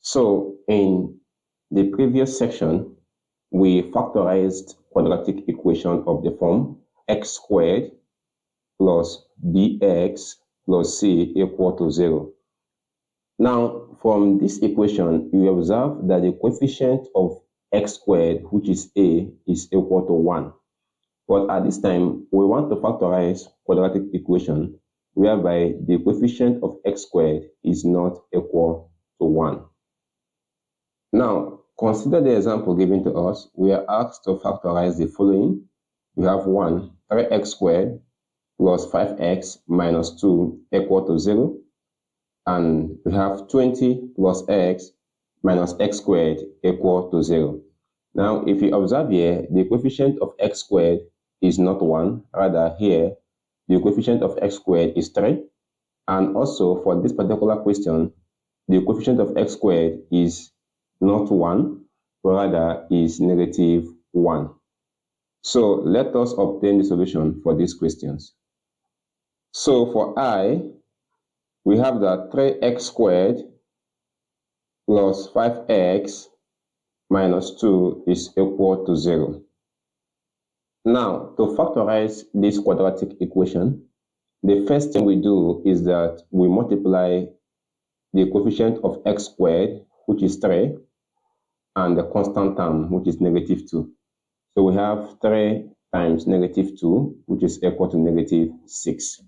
So in the previous section, we factorized quadratic equation of the form x² plus bx plus c equal to 0. Now, from this equation, you observe that the coefficient of x², which is a, is equal to 1. But at this time, we want to factorize quadratic equation whereby the coefficient of x² is not equal to 1. Now, consider the example given to us. We are asked to factorize the following. We have 3x² plus 5x minus 2 equal to 0. And we have 20 plus x minus x² equal to 0. Now, if you observe here, the coefficient of x² is not 1. Rather, here, the coefficient of x² is 3. And also, for this particular question, the coefficient of x² is not 1, but rather is negative 1. So, let us obtain the solution for these questions. So, for I, we have that 3x² plus 5x minus 2 is equal to 0. Now, to factorize this quadratic equation, the first thing we do is that we multiply the coefficient of x², which is 3, and the constant term, which is negative 2. So we have 3 times negative 2, which is equal to negative 6.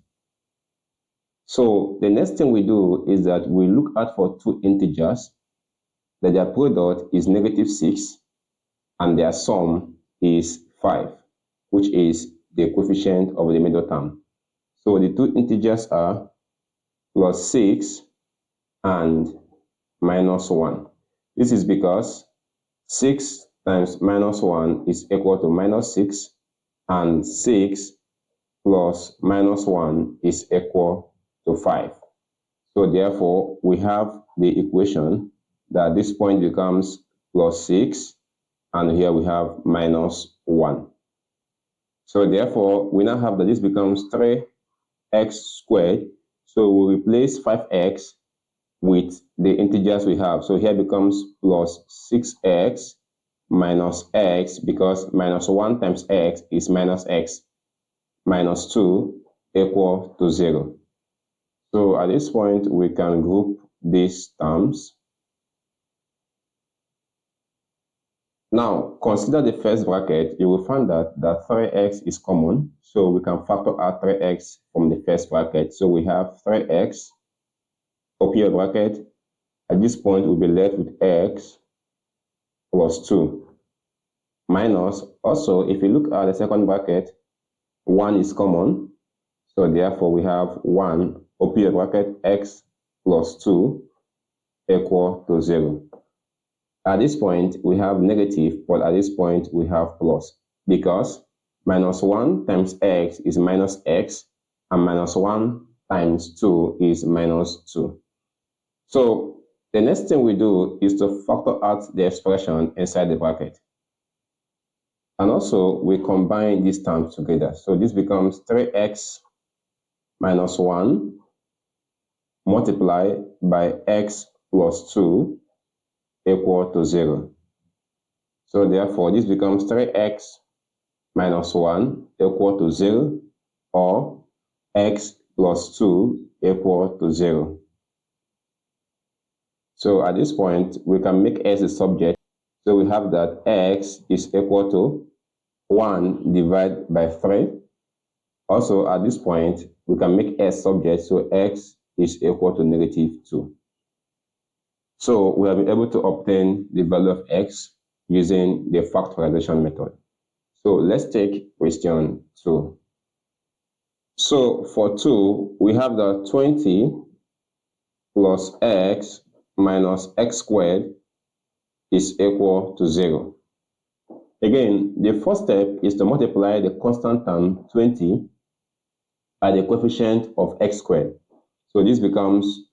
So the next thing we do is that we look out for two integers that their product is negative 6 and their sum is 5, which is the coefficient of the middle term. So the two integers are plus 6 and minus 1. This is because 6 times minus 1 is equal to minus 6, and 6 plus minus 1 is equal to 5. So therefore, we have the equation that this point becomes plus 6, and here we have minus 1. So therefore, we now have that this becomes 3x². So we replace 5x with the integers we have. So here becomes plus 6x minus x, because minus 1 times x is minus x, minus 2 equal to 0. So at this point, we can group these terms. Now, consider the first bracket. You will find that 3x is common, so we can factor out 3x from the first bracket. So we have 3x, open your bracket. At this point, we'll be left with x plus 2. Minus, also, if you look at the second bracket, 1 is common. So therefore, we have 1, open your bracket, x plus 2 equal to 0. At this point, we have negative, but at this point, we have plus, because minus 1 times x is minus x, and minus 1 times 2 is minus 2. So the next thing we do is to factor out the expression inside the bracket. And also, we combine these terms together. So this becomes 3x minus 1 multiplied by x plus 2 equal to 0. So therefore, this becomes 3x minus 1 equal to 0, or x plus 2 equal to 0. So at this point, we can make s a subject. So we have that x is equal to 1 divided by 3. Also, at this point, we can make s subject, so x is equal to negative 2. So we have been able to obtain the value of x using the factorization method. So let's take question 2. So for 2, we have the 20 plus x minus x² is equal to 0. Again, the first step is to multiply the constant term 20 by the coefficient of x². So this becomes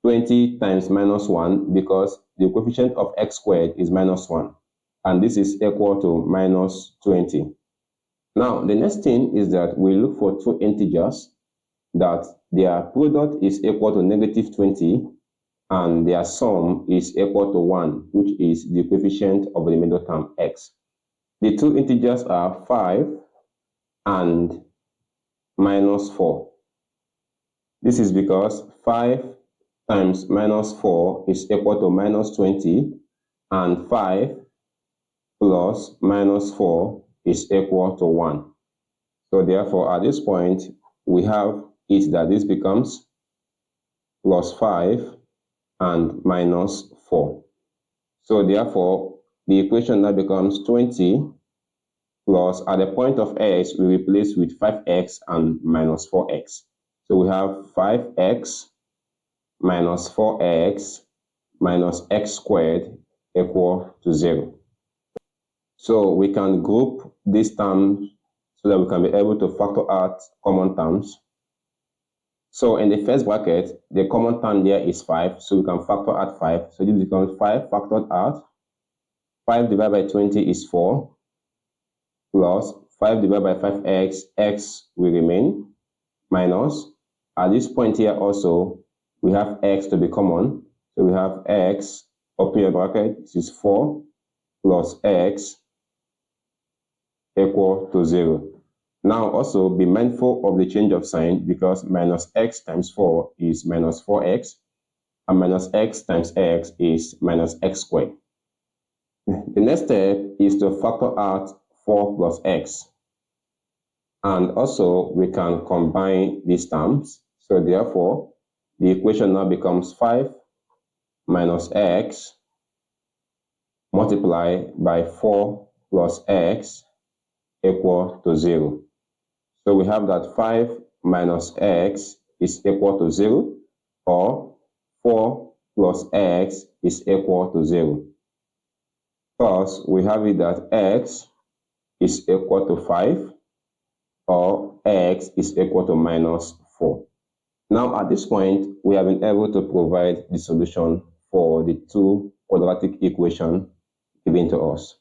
20 times minus 1, because the coefficient of x² is minus 1. And this is equal to minus 20. Now, the next thing is that we look for two integers that their product is equal to negative 20 and their sum is equal to 1, which is the coefficient of the middle term x. The two integers are 5 and minus 4. This is because 5 times minus 4 is equal to minus 20, and 5 plus minus 4 is equal to 1. So therefore, at this point, we have it that this becomes plus 5 and minus 4. So therefore, the equation now becomes 20 plus, at the point of x, we replace with 5x and minus 4x. So we have 5x minus 4x minus x squared equal to 0. So we can group these terms so that we can be able to factor out common terms. So in the first bracket, the common term there is 5, so we can factor out 5. So this becomes 5 factored out. 5 divided by 20 is 4, plus 5 divided by 5x, x will remain, minus, at this point here also, we have x to be common. So we have x, open your bracket, this is 4, plus x equal to 0. Now also be mindful of the change of sign, because minus x times 4 is minus 4x, and minus x times x is minus x squared. The next step is to factor out 4 plus x. And also we can combine these terms. So therefore, the equation now becomes 5 minus x multiplied by 4 plus x equal to 0. So we have that 5 minus x is equal to 0, or 4 plus x is equal to 0. Thus, we have it that x is equal to 5, or x is equal to minus 4. Now, at this point, we have been able to provide the solution for the two quadratic equations given to us.